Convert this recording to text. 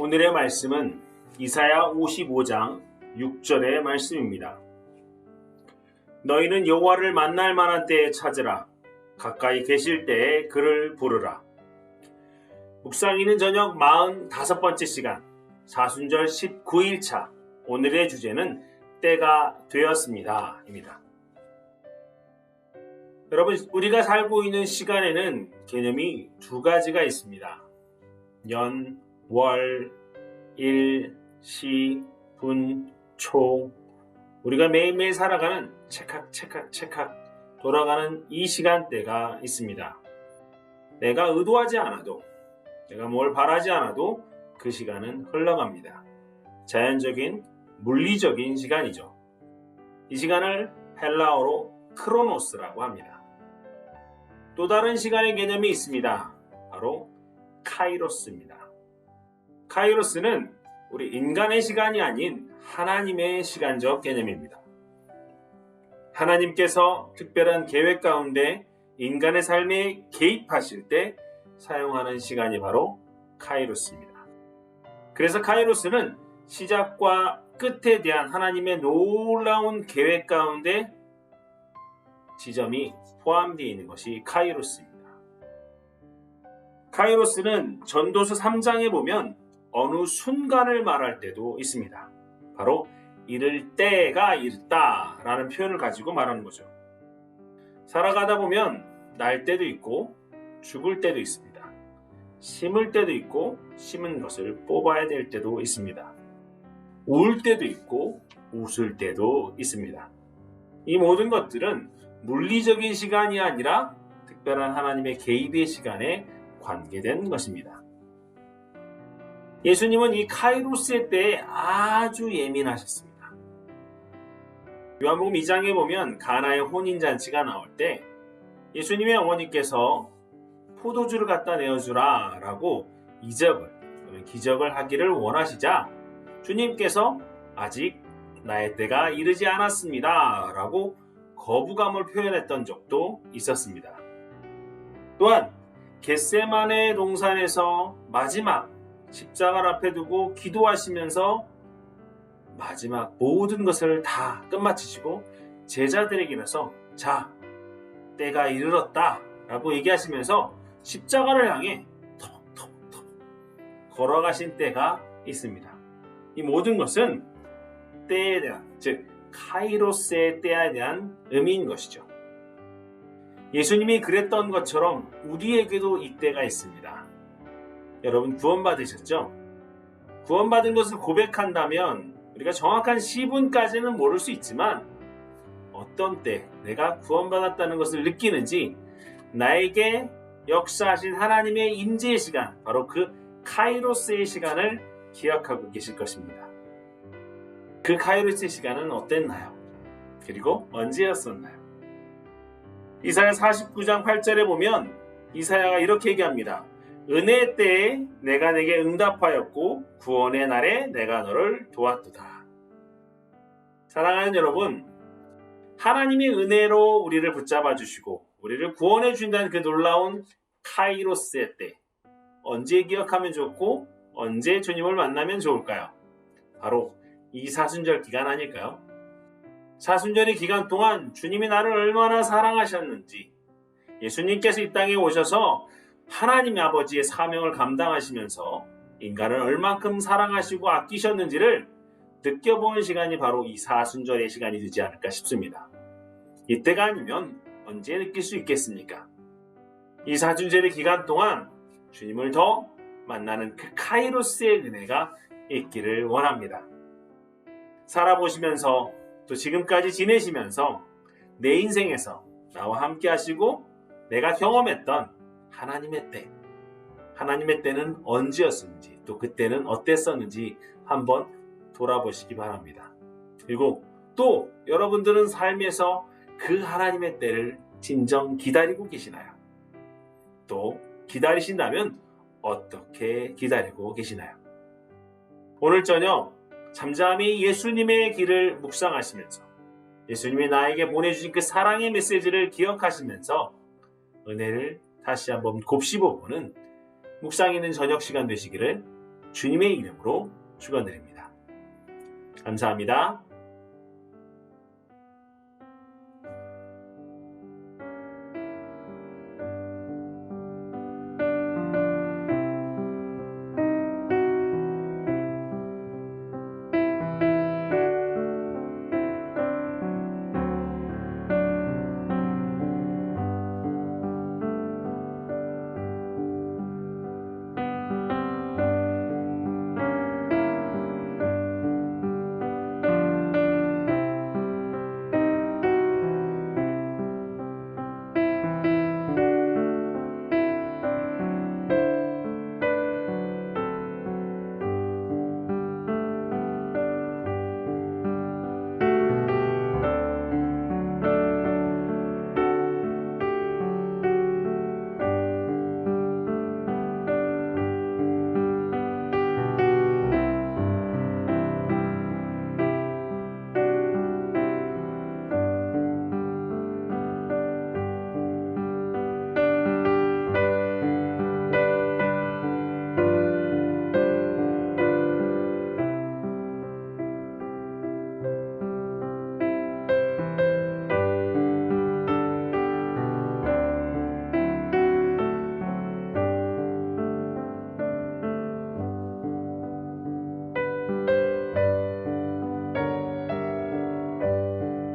오늘의 말씀은 이사야 55장 6절의 말씀입니다. 너희는 여호와를 만날 만한 때에 찾으라. 가까이 계실 때에 그를 부르라. 묵상이는 저녁 45번째 시간, 사순절 19일차. 오늘의 주제는 때가 되었습니다 입니다. 여러분, 우리가 살고 있는 시간에는 개념이 두 가지가 있습니다. 년, 월, 일, 시, 분, 초. 우리가 매일매일 살아가는 체칵 돌아가는 이 시간대가 있습니다. 내가 의도하지 않아도, 내가 뭘 바라지 않아도 그 시간은 흘러갑니다. 자연적인, 물리적인 시간이죠. 이 시간을 헬라어로 크로노스라고 합니다. 또 다른 시간의 개념이 있습니다. 바로 카이로스입니다. 카이로스는 우리 인간의 시간이 아닌 하나님의 시간적 개념입니다. 하나님께서 특별한 계획 가운데 인간의 삶에 개입하실 때 사용하는 시간이 바로 카이로스입니다. 그래서 카이로스는 시작과 끝에 대한 하나님의 놀라운 계획 가운데 지점이 포함되어 있는 것이 카이로스입니다. 카이로스는 전도서 3장에 보면 어느 순간을 말할 때도 있습니다. 바로 이를 때가 이르다 라는 표현을 가지고 말하는 거죠. 살아가다 보면 날 때도 있고 죽을 때도 있습니다. 심을 때도 있고 심은 것을 뽑아야 될 때도 있습니다. 울 때도 있고 웃을 때도 있습니다. 이 모든 것들은 물리적인 시간이 아니라 특별한 하나님의 개입의 시간에 관계된 것입니다. 예수님은 이 카이로스의 때에 아주 예민하셨습니다. 요한복음 2장에 보면 가나의 혼인잔치가 나올 때 예수님의 어머니께서 포도주를 갖다 내어주라 라고 기적을 하기를 원하시자 주님께서 아직 나의 때가 이르지 않았습니다 라고 거부감을 표현했던 적도 있었습니다. 또한 겟세마네 동산에서 마지막 십자가를 앞에 두고 기도하시면서 마지막 모든 것을 다 끝마치시고 제자들에게 일어서 자, 때가 이르렀다 라고 얘기하시면서 십자가를 향해 턱 걸어가신 때가 있습니다. 이 모든 것은 때에 대한, 즉 카이로스의 때에 대한 의미인 것이죠. 예수님이 그랬던 것처럼 우리에게도 이 때가 있습니다. 여러분, 구원받으셨죠? 구원받은 것을 고백한다면 우리가 정확한 시분까지는 모를 수 있지만 어떤 때 내가 구원받았다는 것을 느끼는지 나에게 역사하신 하나님의 임재의 시간, 바로 그 카이로스의 시간을 기억하고 계실 것입니다. 그 카이로스의 시간은 어땠나요? 그리고 언제였었나요? 이사야 49장 8절에 보면 이사야가 이렇게 얘기합니다. 은혜의 때에 내가 내게 응답하였고 구원의 날에 내가 너를 도왔도다. 사랑하는 여러분, 하나님의 은혜로 우리를 붙잡아 주시고 우리를 구원해 주신다는 그 놀라운 카이로스의 때, 언제 기억하면 좋고 언제 주님을 만나면 좋을까요? 바로 이 사순절 기간 아닐까요? 사순절의 기간 동안 주님이 나를 얼마나 사랑하셨는지, 예수님께서 이 땅에 오셔서 하나님 아버지의 사명을 감당하시면서 인간을 얼만큼 사랑하시고 아끼셨는지를 느껴보는 시간이 바로 이 사순절의 시간이 되지 않을까 싶습니다. 이때가 아니면 언제 느낄 수 있겠습니까? 이 사순절의 기간 동안 주님을 더 만나는 그 카이로스의 은혜가 있기를 원합니다. 살아보시면서 또 지금까지 지내시면서 내 인생에서 나와 함께 하시고 내가 경험했던 하나님의 때는 언제였는지, 또 그때는 어땠었는지 한번 돌아보시기 바랍니다. 그리고 또 여러분들은 삶에서 그 하나님의 때를 진정 기다리고 계시나요? 또 기다리신다면 어떻게 기다리고 계시나요? 오늘 저녁 잠잠히 예수님의 길을 묵상하시면서 예수님이 나에게 보내주신 그 사랑의 메시지를 기억하시면서 은혜를 다시 한번 곱씹어보는 묵상 있는 저녁 시간 되시기를 주님의 이름으로 축원드립니다. 감사합니다.